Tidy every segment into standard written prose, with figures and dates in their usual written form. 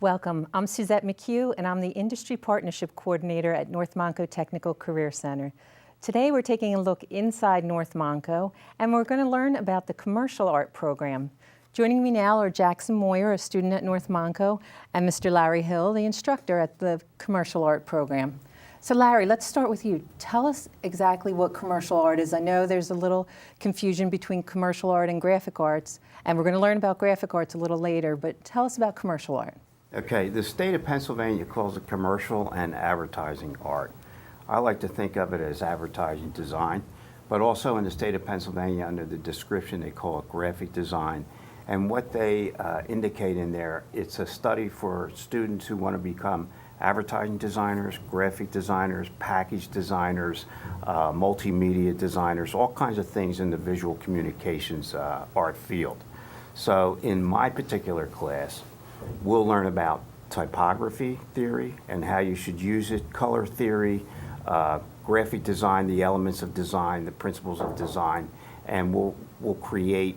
Welcome. I'm Suzette McHugh, and I'm the Industry Partnership Coordinator at North Montco Technical Career Center. Today we're taking a look inside North Montco, and we're going to learn about the Commercial Art Program. Joining me now are Jackson Moyer, a student at North Montco, and Mr. Larry Hill, the instructor at the Commercial Art Program. So Larry, let's start with you. Tell us exactly what commercial art is. I know there's a little confusion between commercial art and graphic arts, and we're going to learn about graphic arts a little later, but tell us about commercial art. Okay, the state of Pennsylvania calls it commercial and advertising art. I like to think of it as advertising design, but also in the state of Pennsylvania under the description they call it graphic design. And what they indicate in there, it's a study for students who want to become advertising designers, graphic designers, package designers, multimedia designers, all kinds of things in the visual communications art field. So in my particular class, we'll learn about typography theory and how you should use it, color theory, graphic design, the elements of design, the principles of design, and we'll create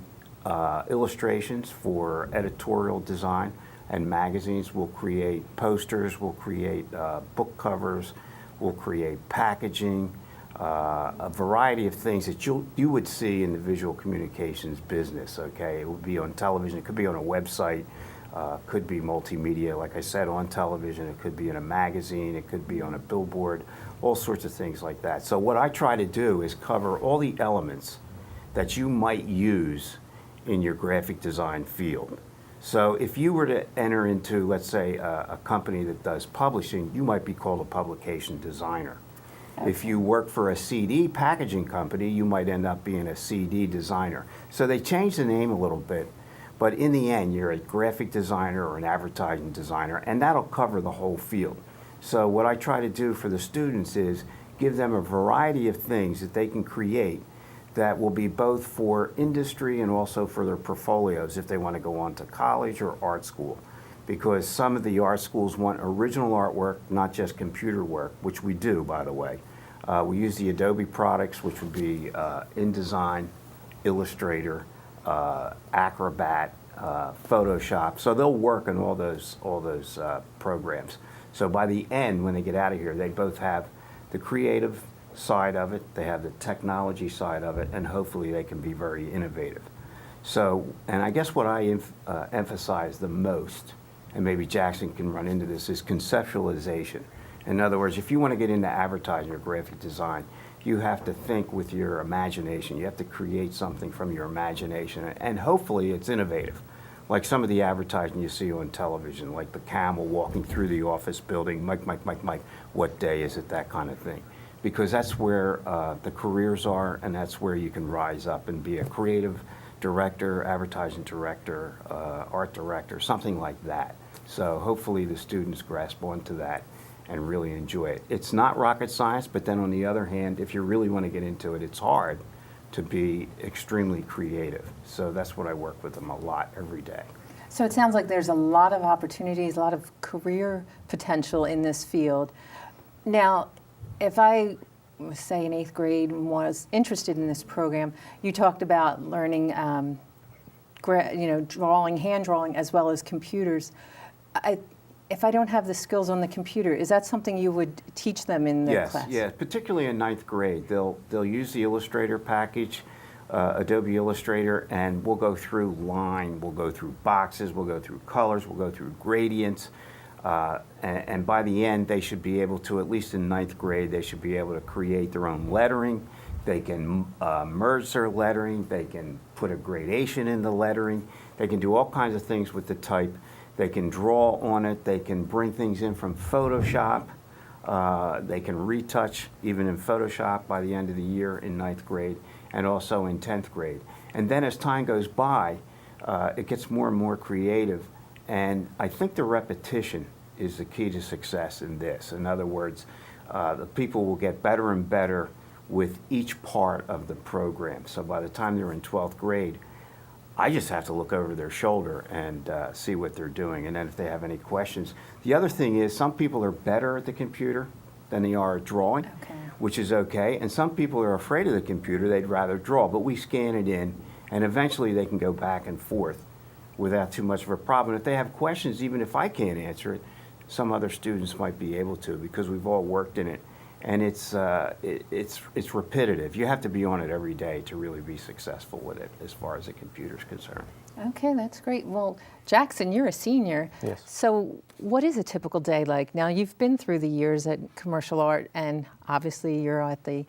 illustrations for editorial design and magazines. We'll create posters, we'll create book covers, we'll create packaging, a variety of things that you would see in the visual communications business, okay? It would be on television, it could be on a website, could be multimedia, like I said, on television, it could be in a magazine, it could be on a billboard, all sorts of things like that. So what I try to do is cover all the elements that you might use in your graphic design field. So if you were to enter into, let's say, a company that does publishing, you might be called a publication designer. Okay. If you work for a CD packaging company, you might end up being a CD designer. So they changed the name a little bit, but in the end, you're a graphic designer or an advertising designer, and that'll cover the whole field. So what I try to do for the students is give them a variety of things that they can create that will be both for industry and also for their portfolios if they want to go on to college or art school. Because some of the art schools want original artwork, not just computer work, which we do, by the way. We use the Adobe products, which would be InDesign, Illustrator, Acrobat, Photoshop. So they'll work on all those programs. So by the end, when they get out of here, they both have the creative side of it, they have the technology side of it, and hopefully they can be very innovative. So, and I guess what I emphasize the most, and maybe Jackson can run into this, is conceptualization. In other words, if you want to get into advertising or graphic design, you have to think with your imagination. You have to create something from your imagination, and hopefully it's innovative. Like some of the advertising you see on television, like the camel walking through the office building, Mike, Mike, Mike, Mike, what day is it, that kind of thing. Because that's where the careers are, and that's where you can rise up and be a creative director, advertising director, art director, something like that. So hopefully the students grasp onto that and really enjoy it. It's not rocket science, but then on the other hand, if you really want to get into it, it's hard to be extremely creative. So that's what I work with them a lot every day. So it sounds like there's a lot of opportunities, a lot of career potential in this field. Now, if I, say in 8th grade, was interested in this program, you talked about learning, drawing, hand drawing, as well as computers. If I don't have the skills on the computer, is that something you would teach them in the class? Yes, particularly in 9th grade. They'll use the Illustrator package, Adobe Illustrator, and we'll go through line, we'll go through boxes, we'll go through colors, we'll go through gradients. And by the end, they should be able to, at least in 9th grade, they should be able to create their own lettering. They can merge their lettering. They can put a gradation in the lettering. They can do all kinds of things with the type. They can draw on it. They can bring things in from Photoshop. They can retouch even in Photoshop by the end of the year in 9th grade and also in 10th grade. And then as time goes by, it gets more and more creative. And I think the repetition is the key to success in this. In other words, the people will get better and better with each part of the program. So by the time they're in 12th grade, I just have to look over their shoulder and see what they're doing. And then if they have any questions. The other thing is some people are better at the computer than they are at drawing, which is okay. And some people are afraid of the computer. They'd rather draw. But we scan it in, and eventually they can go back and forth without too much of a problem. If they have questions, even if I can't answer it, some other students might be able to, because we've all worked in it. And it's repetitive. You have to be on it every day to really be successful with it as far as the computer's concerned. Okay, that's great. Well, Jackson, you're a senior. Yes. So what is a typical day like? Now, you've been through the years at commercial art, and obviously you're at the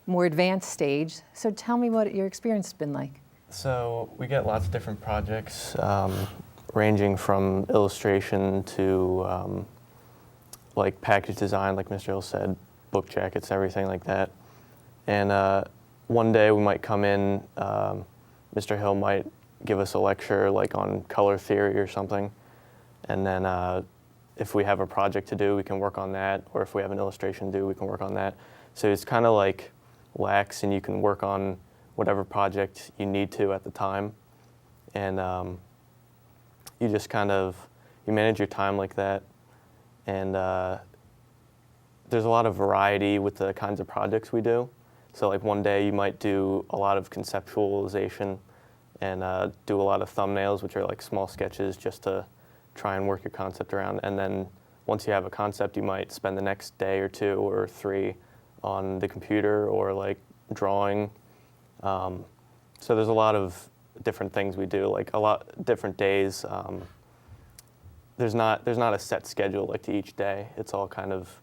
more advanced stage. So tell me what your experience has been like. So we get lots of different projects, ranging from illustration to like package design, like Mr. Hill said, book jackets, everything like that. And one day we might come in, Mr. Hill might give us a lecture like on color theory or something. And then if we have a project to do, we can work on that. Or if we have an illustration to do, we can work on that. So it's kind of like lax, and you can work on whatever project you need to at the time. And you just kind of, you manage your time like that. And there's a lot of variety with the kinds of projects we do. So like one day you might do a lot of conceptualization and do a lot of thumbnails, which are like small sketches just to try and work your concept around. And then once you have a concept, you might spend the next day or 2 or 3 on the computer or like drawing. So there's a lot of different things we do, like a lot different days. There's not a set schedule like to each day. It's all kind of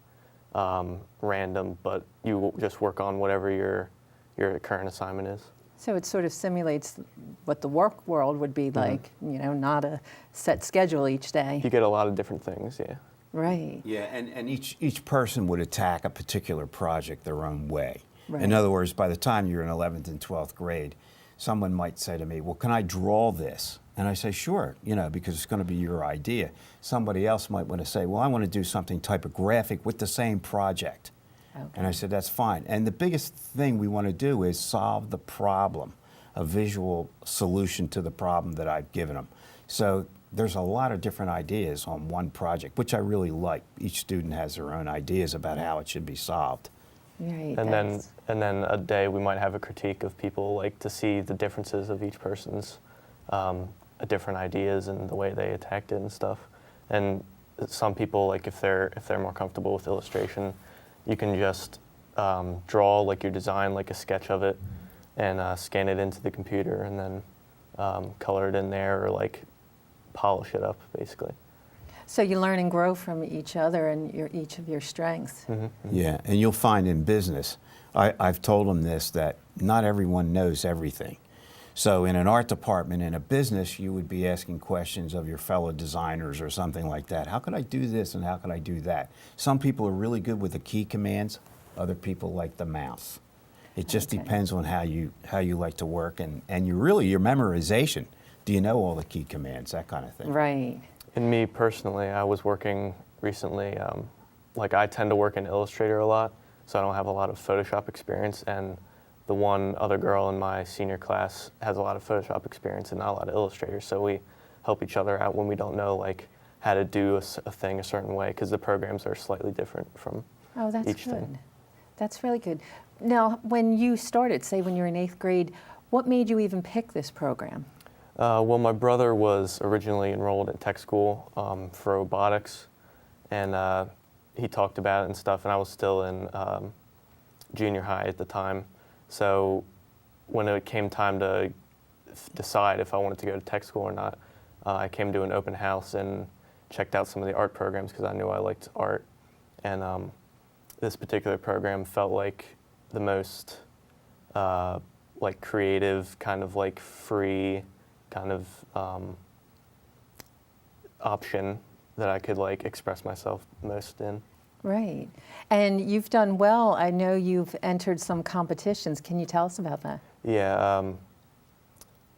random, but you just work on whatever your current assignment is. So it sort of simulates what the work world would be like, you know, not a set schedule each day. You get a lot of different things, yeah. Right. Yeah, and each person would attack a particular project their own way. Right. In other words, by the time you're in 11th and 12th grade, someone might say to me, well, can I draw this? And I say, sure, you know, because it's going to be your idea. Somebody else might want to say, well, I want to do something typographic with the same project. Okay. And I said, that's fine. And the biggest thing we want to do is solve the problem, a visual solution to the problem that I've given them. So there's a lot of different ideas on one project, which I really like. Each student has their own ideas about how it should be solved. Right. And then a day we might have a critique of people, like to see the differences of each person's different ideas and the way they attacked it and stuff. And some people, like if they're more comfortable with illustration, you can just draw like your design, like a sketch of it, and scan it into the computer, and then color it in there, or like polish it up, basically. So you learn and grow from each other and each of your strengths. Yeah, and you'll find in business, I've told them this, that not everyone knows everything. So in an art department in a business, you would be asking questions of your fellow designers or something like that. How could I do this and how could I do that? Some people are really good with the key commands. Other people like the mouse. It just depends on how you like to work and your memorization. Do you know all the key commands, that kind of thing? Right. And me personally, I was working recently, like I tend to work in Illustrator a lot, so I don't have a lot of Photoshop experience, and the one other girl in my senior class has a lot of Photoshop experience and not a lot of Illustrator, so we help each other out when we don't know like how to do a thing a certain way, because the programs are slightly different from each thing. That's really good. Now, when you started, say when you were in 8th grade, what made you even pick this program? Well, my brother was originally enrolled in tech school for robotics, and he talked about it and stuff, and I was still in junior high at the time. So when it came time to decide if I wanted to go to tech school or not, I came to an open house and checked out some of the art programs because I knew I liked art. And this particular program felt like the most like creative, kind of like free kind of option that I could like express myself most in. Right. And you've done well. I know you've entered some competitions. Can you tell us about that? Yeah.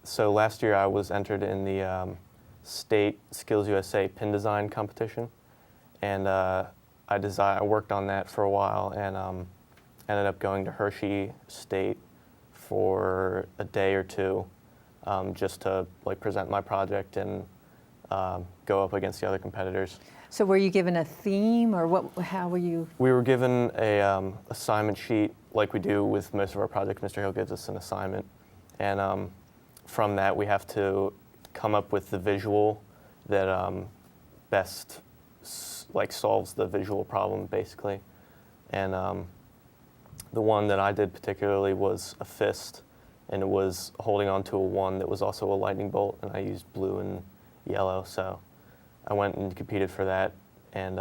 So last year I was entered in the State Skills USA pin design competition, and I worked on that for a while, and ended up going to Hershey State for a day or 2, just to like present my project and go up against the other competitors. So were you given a theme, or what? How were you? We were given a assignment sheet, like we do with most of our projects. Mr. Hill gives us an assignment, and from that we have to come up with the visual that best solves the visual problem basically. And the one that I did particularly was a fist, and it was holding onto a one that was also a lightning bolt, and I used blue and yellow, so I went and competed for that. And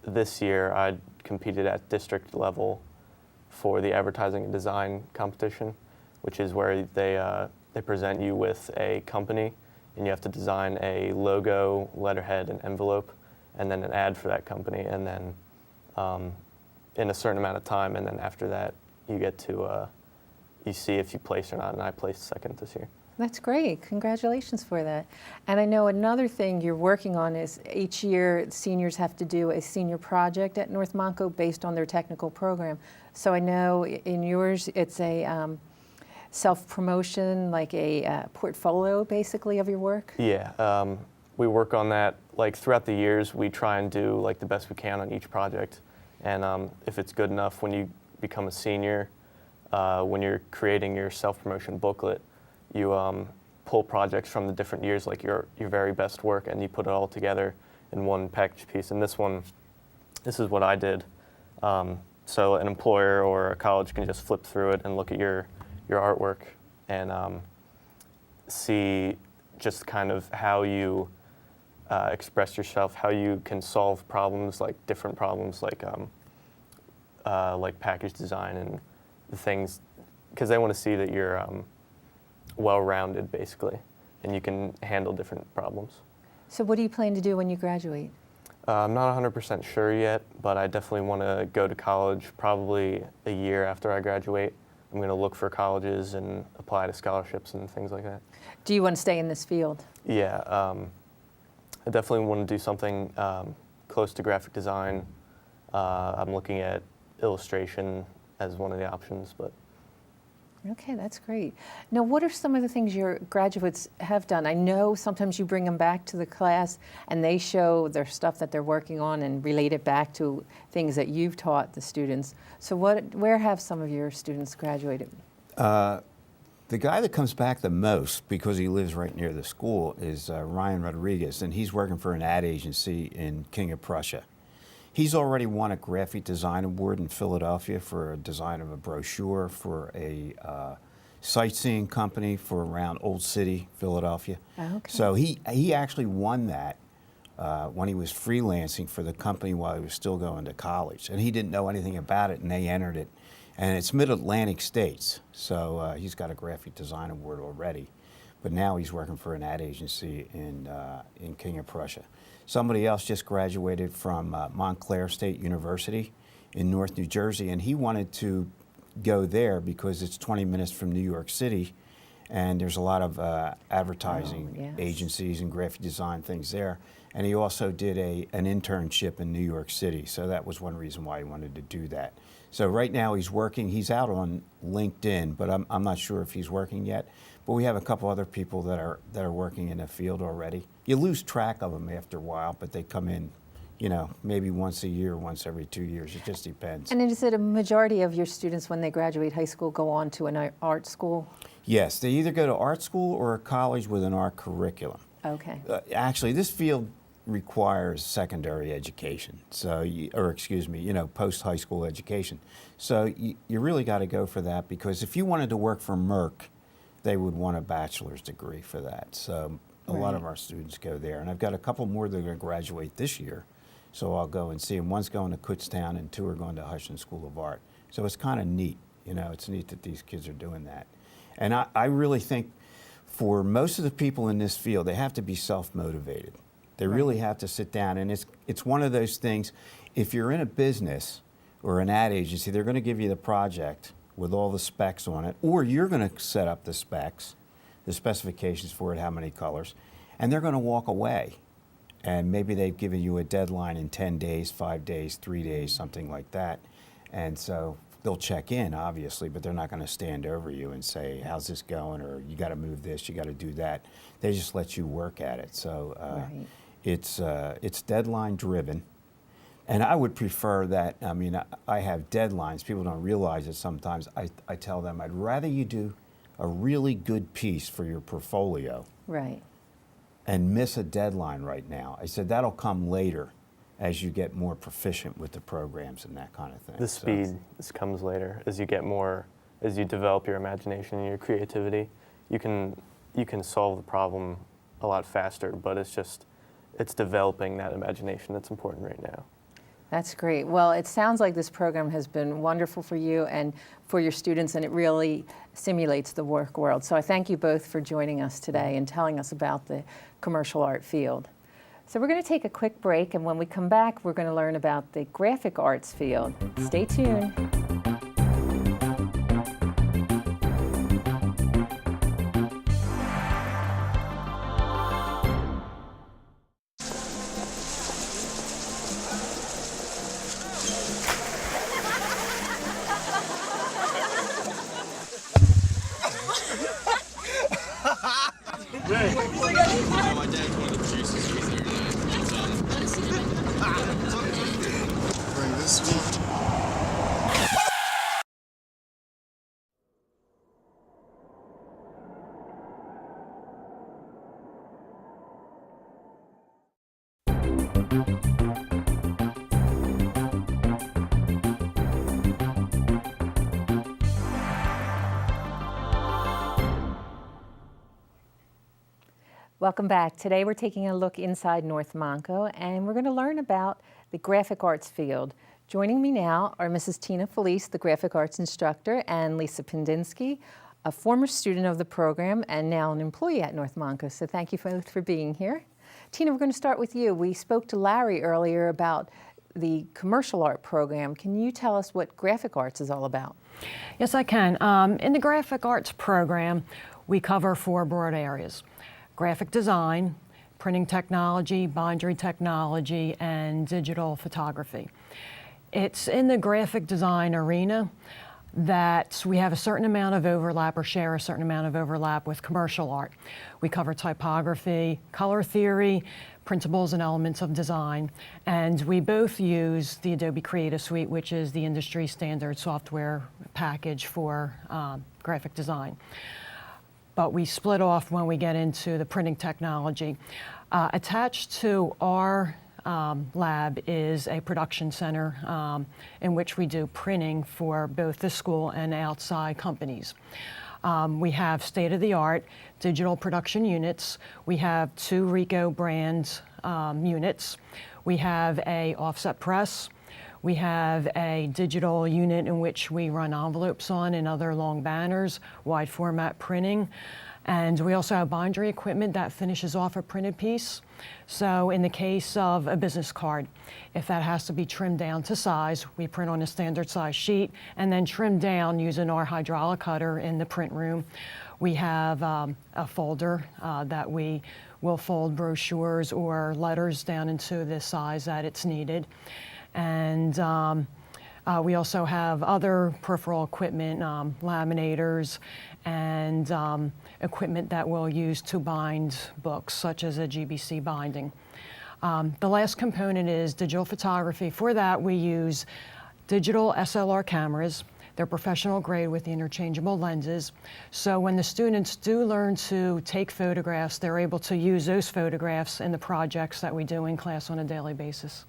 this year I competed at district level for the advertising and design competition, which is where they present you with a company, and you have to design a logo, letterhead, and envelope, and then an ad for that company, and then in a certain amount of time, and then after that you get to you see if you place or not, and I placed second this year. That's great. Congratulations for that. And I know another thing you're working on is each year seniors have to do a senior project at North Montco based on their technical program. So I know in yours it's a self-promotion, like a portfolio basically of your work? Yeah, we work on that throughout the years. We try and do the best we can on each project. And if it's good enough, when you become a senior, when you're creating your self-promotion booklet, you pull projects from the different years, like your very best work, and you put it all together in one package piece. And this is what I did. So an employer or a college can just flip through it and look at your artwork and see just kind of how you express yourself, how you can solve problems, different problems, like package design and the things, because they want to see that you're well-rounded, basically, and you can handle different problems. So what do you plan to do when you graduate? I'm not 100% sure yet, but I definitely want to go to college probably a year after I graduate. I'm going to look for colleges and apply to scholarships and things like that. Do you want to stay in this field? Yeah, I definitely want to do something close to graphic design. I'm looking at illustration as one of the options, but. Okay, that's great. Now, what are some of the things your graduates have done? I know sometimes you bring them back to the class and they show their stuff that they're working on and relate it back to things that you've taught the students. So where have some of your students graduated? The guy that comes back the most, because he lives right near the school, is Ryan Rodriguez, and he's working for an ad agency in King of Prussia. He's already won a graphic design award in Philadelphia for a design of a brochure for a sightseeing company for around Old City, Philadelphia. Oh, okay. So he actually won that when he was freelancing for the company while he was still going to college. And he didn't know anything about it, and they entered it. And it's Mid-Atlantic states, so he's got a graphic design award already. But now he's working for an ad agency in King of Prussia. Somebody else just graduated from Montclair State University in North New Jersey, and he wanted to go there because it's 20 minutes from New York City, and there's a lot of advertising agencies and graphic design things there. And he also did an internship in New York City, so that was one reason why he wanted to do that. So right now he's working. He's out on LinkedIn, but I'm not sure if he's working yet. But we have a couple other people that are working in the field already. You lose track of them after a while, but they come in, maybe once a year, once every 2 years. It just depends. And is it a majority of your students when they graduate high school go on to an art school? Yes, they either go to art school or a college with an art curriculum. Okay. Actually, this field requires secondary education, post-high school education. So you really got to go for that, because if you wanted to work for Merck, they would want a bachelor's degree for that. So a lot of our students go there. And I've got a couple more that are going to graduate this year, so I'll go and see them. One's going to Kutztown and 2 are going to Hutchins School of Art. So it's kind of neat. It's neat that these kids are doing that. And I really think for most of the people in this field, they have to be self-motivated. They really have to sit down, and it's one of those things. If you're in a business or an ad agency, they're going to give you the project with all the specs on it, or you're going to set up the specs, the specifications for it, how many colors, and they're going to walk away. And maybe they've given you a deadline in 10 days, 5 days, 3 days, something like that. And so they'll check in, obviously, but they're not going to stand over you and say, how's this going, or you got to move this, you got to do that. They just let you work at it. So it's deadline driven. And I would prefer that. I have deadlines. People don't realize it sometimes. I tell them I'd rather you do a really good piece for your portfolio Right. and miss a deadline right now. I said that'll come later as you get more proficient with the programs and that kind of thing. The speed comes later as you get more, as you develop your imagination and your creativity. You can solve the problem a lot faster, but it's developing that imagination that's important right now. That's great. Well, it sounds like this program has been wonderful for you and for your students, and it really simulates the work world. So I thank you both for joining us today and telling us about the commercial art field. So we're going to take a quick break, and when we come back, we're going to learn about the graphic arts field. Stay tuned. My dad's one of the producers who's there today. Bring this one. Welcome back. Today we're taking a look inside North Montco, and we're going to learn about the graphic arts field. Joining me now are Mrs. Tina Felice, the graphic arts instructor, and Lisa Pindinsky, a former student of the program and now an employee at North Montco. So thank you both for being here. Tina, we're going to start with you. We spoke to Larry earlier about the commercial art program. Can you tell us what graphic arts is all about? Yes, I can. In the graphic arts program, we cover 4 broad areas: graphic design, printing technology, bindery technology, and digital photography. It's in the graphic design arena that we have a certain amount of overlap, or share a certain amount of overlap, with commercial art. We cover typography, color theory, principles and elements of design, and we both use the Adobe Creative Suite, which is the industry standard software package for graphic design. But we split off when we get into the printing technology. Attached to our lab is a production center in which we do printing for both the school and outside companies. We have state-of-the-art digital production units. We have 2 Ricoh brand units. We have a offset press. We have a digital unit in which we run envelopes on and other long banners, wide format printing. And we also have bindery equipment that finishes off a printed piece. So in the case of a business card, if that has to be trimmed down to size, we print on a standard size sheet and then trim down using our hydraulic cutter in the print room. We have a folder that we will fold brochures or letters down into the size that it's needed. And we also have other peripheral equipment, laminators, and equipment that we'll use to bind books, such as a GBC binding. The last component is digital photography. For that, we use digital SLR cameras. They're professional grade with the interchangeable lenses. So when the students do learn to take photographs, they're able to use those photographs in the projects that we do in class on a daily basis.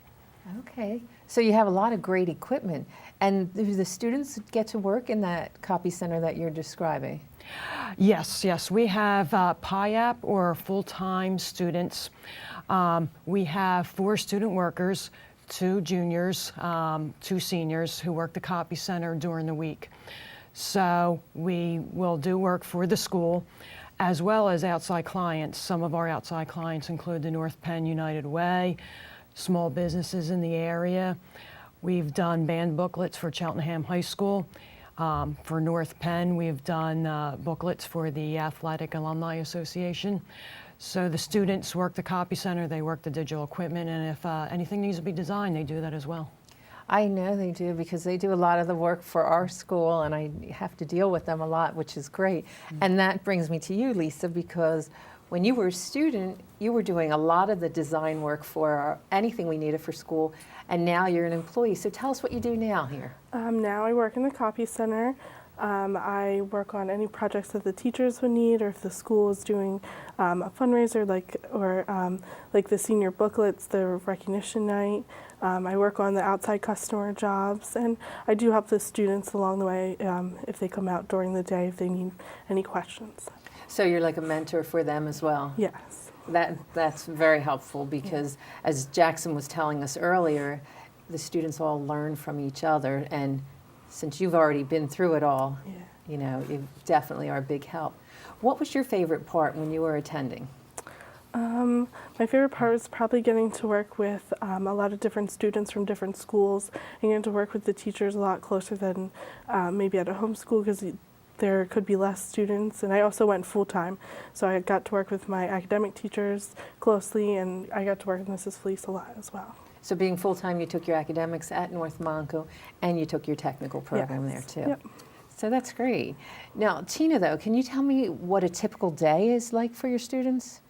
Okay, so you have a lot of great equipment. And do the students get to work in that copy center that you're describing? Yes. We have PIAP, or full-time students. We have 4 student workers, 2 juniors, 2 seniors who work the copy center during the week. So we will do work for the school as well as outside clients. Some of our outside clients include the North Penn United Way, small businesses in the area. We've done band booklets for Cheltenham High School. For North Penn, we've done booklets for the Athletic Alumni Association. So the students work the copy center, they work the digital equipment, and if anything needs to be designed, they do that as well. I know they do, because they do a lot of the work for our school, and I have to deal with them a lot, which is great. And that brings me to you, Lisa, because when you were a student, you were doing a lot of the design work for anything we needed for school, and now you're an employee. So tell us what you do now here. Now I work in the copy center. I work on any projects that the teachers would need, or if the school is doing a fundraiser, like the senior booklets, the recognition night. I work on the outside customer jobs, and I do help the students along the way if they come out during the day if they need any questions. So you're like a mentor for them as well? Yes. That's very helpful because, as Jackson was telling us earlier, the students all learn from each other, and since you've already been through it all, Yeah. you know, you definitely are a big help. What was your favorite part when you were attending? My favorite part was probably getting to work with a lot of different students from different schools and getting to work with the teachers a lot closer than maybe at a homeschool, because there could be less students. And I also went full-time, so I got to work with my academic teachers closely, and I got to work with Mrs. Fleece a lot as well. So being full-time, you took your academics at North Montco, and you took your technical program Yes. there too. Yep. So that's great. Now, Tina, though, can you tell me what a typical day is like for your students?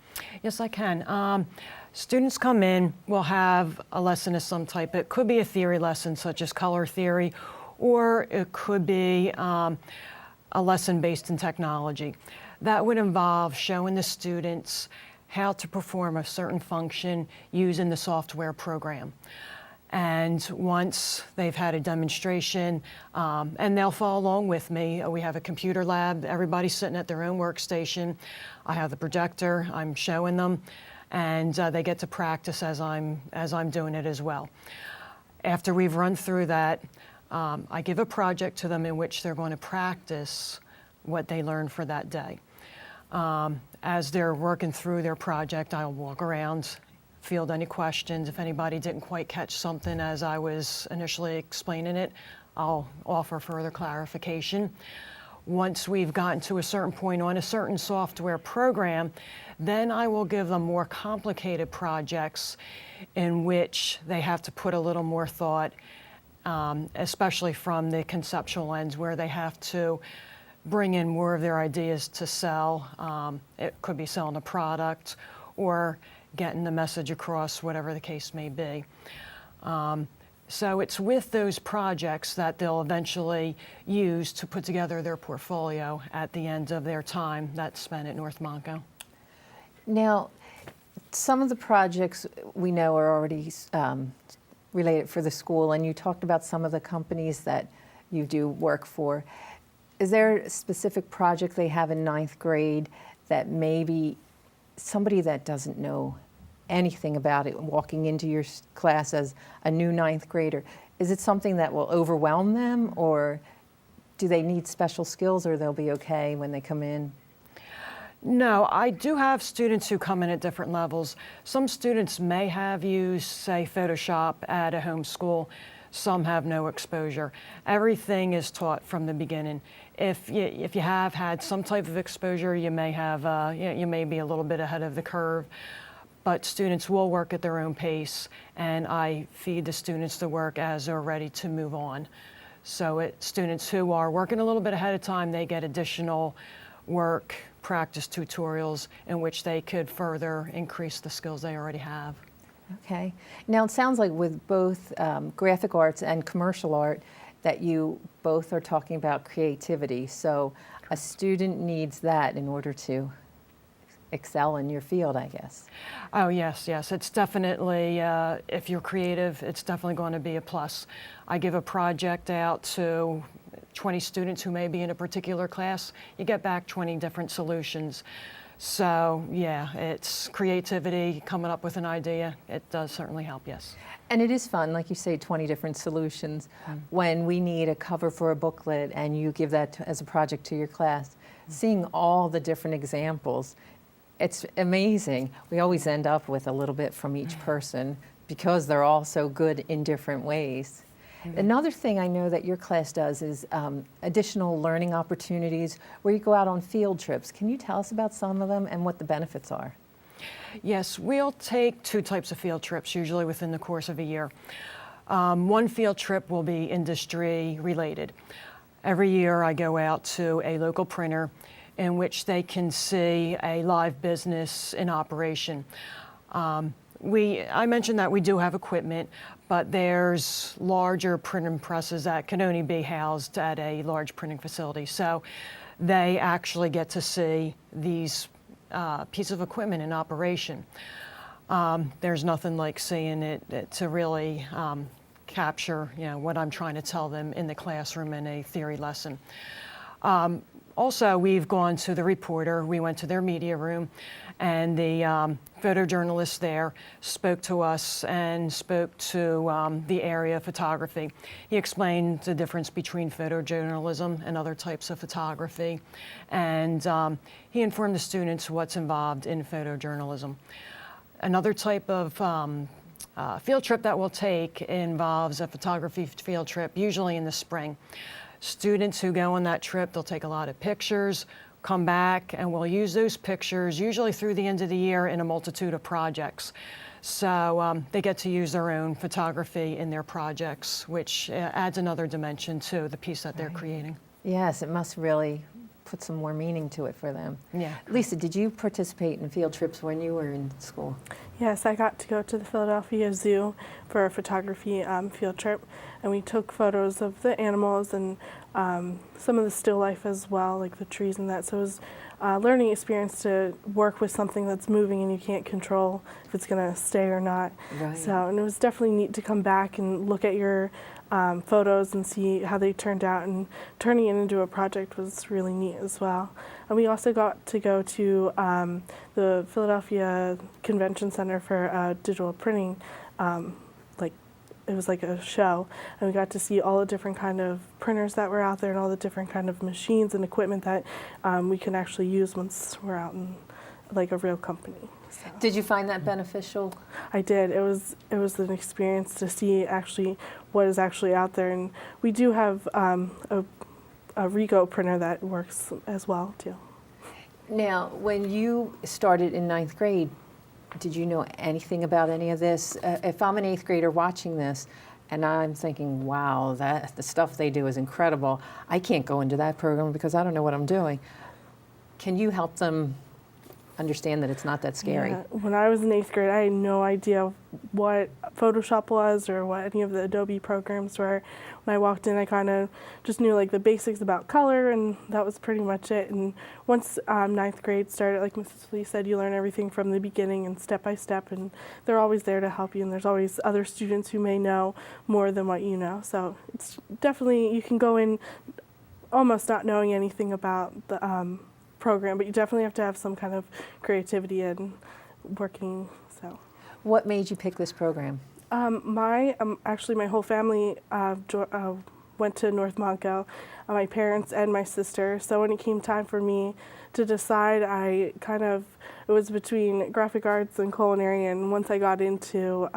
Yes, I can. Students come in, we'll have a lesson of some type. It could be a theory lesson, such as color theory, or it could be a lesson based in technology. That would involve showing the students how to perform a certain function using the software program. And once they've had a demonstration, and they'll follow along with me. We have a computer lab. Everybody's sitting at their own workstation. I have the projector. I'm showing them, and they get to practice as I'm doing it as well. After we've run through that, I give a project to them in which they're going to practice what they learned for that day. As they're working through their project, I'll walk around, field any questions. If anybody didn't quite catch something as I was initially explaining it, I'll offer further clarification. Once we've gotten to a certain point on a certain software program, then I will give them more complicated projects in which they have to put a little more thought, especially from the conceptual ends, where they have to bring in more of their ideas to sell. It could be selling a product or getting the message across, whatever the case may be. So it's with those projects that they'll eventually use to put together their portfolio at the end of their time that's spent at North Montco. Now, some of the projects we know are already related for the school, and you talked about some of the companies that you do work for. Is there a specific project they have in ninth grade that maybe somebody that doesn't know anything about it walking into your class as a new ninth grader, is it something that will overwhelm them, or do they need special skills, or they'll be okay when they come in? No, I do have students who come in at different levels. Some students may have used, say, Photoshop at a home school. Some have no exposure. Everything is taught from the beginning. If you have had some type of exposure, you may have you may be a little bit ahead of the curve. But students will work at their own pace, and I feed the students the work as they're ready to move on. So students who are working a little bit ahead of time, they get additional work, practice tutorials in which they could further increase the skills they already have. Okay. Now, it sounds like with both graphic arts and commercial art that you both are talking about creativity. So a student needs that in order to excel in your field, I guess. Oh, yes. It's definitely, if you're creative, it's definitely going to be a plus. I give a project out to 20 students who may be in a particular class. You get back 20 different solutions. So, yeah, it's creativity, coming up with an idea. It does certainly help, yes. And it is fun, like you say, 20 different solutions. When we need a cover for a booklet and you give that as a project to your class, seeing all the different examples, it's amazing. We always end up with a little bit from each person because they're all so good in different ways. Another thing I know that your class does is additional learning opportunities where you go out on field trips. Can you tell us about some of them and what the benefits are? Yes, we'll take 2 types of field trips, usually within the course of a year. One field trip will be industry related. Every year I go out to a local printer in which they can see a live business in operation. I mentioned that we do have equipment, but there's larger printing presses that can only be housed at a large printing facility. So they actually get to see these pieces of equipment in operation. There's nothing like seeing it to really capture, what I'm trying to tell them in the classroom in a theory lesson. Also, we've gone to the reporter. We went to their media room, and the photojournalist there spoke to us and spoke to the area of photography. He explained the difference between photojournalism and other types of photography, and he informed the students what's involved in photojournalism. Another type of field trip that we'll take involves a photography field trip, usually in the spring. Students who go on that trip, they'll take a lot of pictures, come back, and we'll use those pictures usually through the end of the year in a multitude of projects. So they get to use their own photography in their projects, which adds another dimension to the piece that they're creating. Yes, it must really put some more meaning to it for them. Yeah. Lisa, did you participate in field trips when you were in school? Yes, I got to go to the Philadelphia Zoo for a photography field trip, and we took photos of the animals and some of the still life as well, like the trees and that. So it was a learning experience to work with something that's moving and you can't control if it's going to stay or not. Right. So, and it was definitely neat to come back and look at your photos and see how they turned out, and turning it into a project was really neat as well. And we also got to go to the Philadelphia Convention Center for digital printing, it was like a show, and we got to see all the different kind of printers that were out there and all the different kind of machines and equipment that we can actually use once we're out in like a real company. So. Did you find that beneficial? I did. It was an experience to see actually what is actually out there, and we do have a Rigo printer that works as well too. Now, when you started in 9th grade, did you know anything about any of this? If I'm an 8th grader watching this and I'm thinking, wow, the stuff they do is incredible, I can't go into that program because I don't know what I'm doing. Can you help them understand that it's not that scary? Yeah. When I was in 8th grade, I had no idea what Photoshop was or what any of the Adobe programs were. When I walked in, I kind of just knew like the basics about color, and that was pretty much it. And once 9th grade started, like Mrs. Lee said, you learn everything from the beginning and step by step, and they're always there to help you, and there's always other students who may know more than what you know. So it's definitely, you can go in almost not knowing anything about the program, but you definitely have to have some kind of creativity and working. So, what made you pick this program? Actually, my whole family went to North Montco, my parents and my sister. So when it came time for me to decide, it was between graphic arts and culinary. And once I got into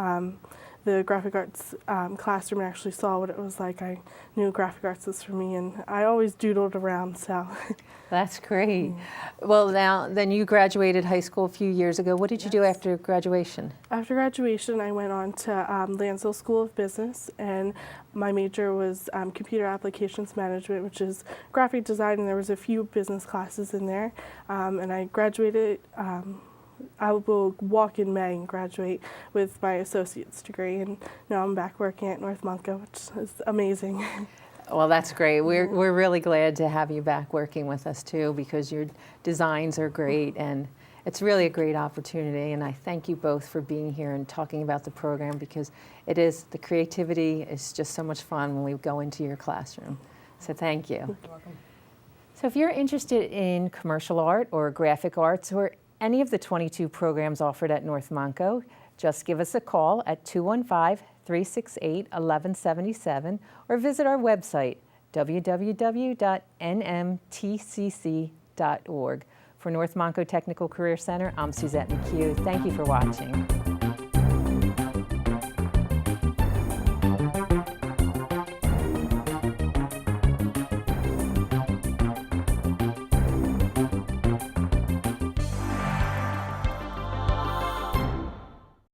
the graphic arts classroom and actually saw what it was like, I knew graphic arts was for me, and I always doodled around, so. That's great. Well, then you graduated high school a few years ago. What did you do after graduation? After graduation, I went on to Lansdale School of Business, and my major was computer applications management, which is graphic design, and there was a few business classes in there, and I graduated. I will walk in May and graduate with my associate's degree, and now I'm back working at North Montco, which is amazing. Well, that's great. We're really glad to have you back working with us too, because your designs are great, and it's really a great opportunity. And I thank you both for being here and talking about the program, because the creativity is just so much fun when we go into your classroom. So thank you. You're welcome. So if you're interested in commercial art or graphic arts or any of the 22 programs offered at North Montco, just give us a call at 215-368-1177 or visit our website, www.nmtcc.org. For North Montco Technical Career Center, I'm Suzette McHugh. Thank you for watching.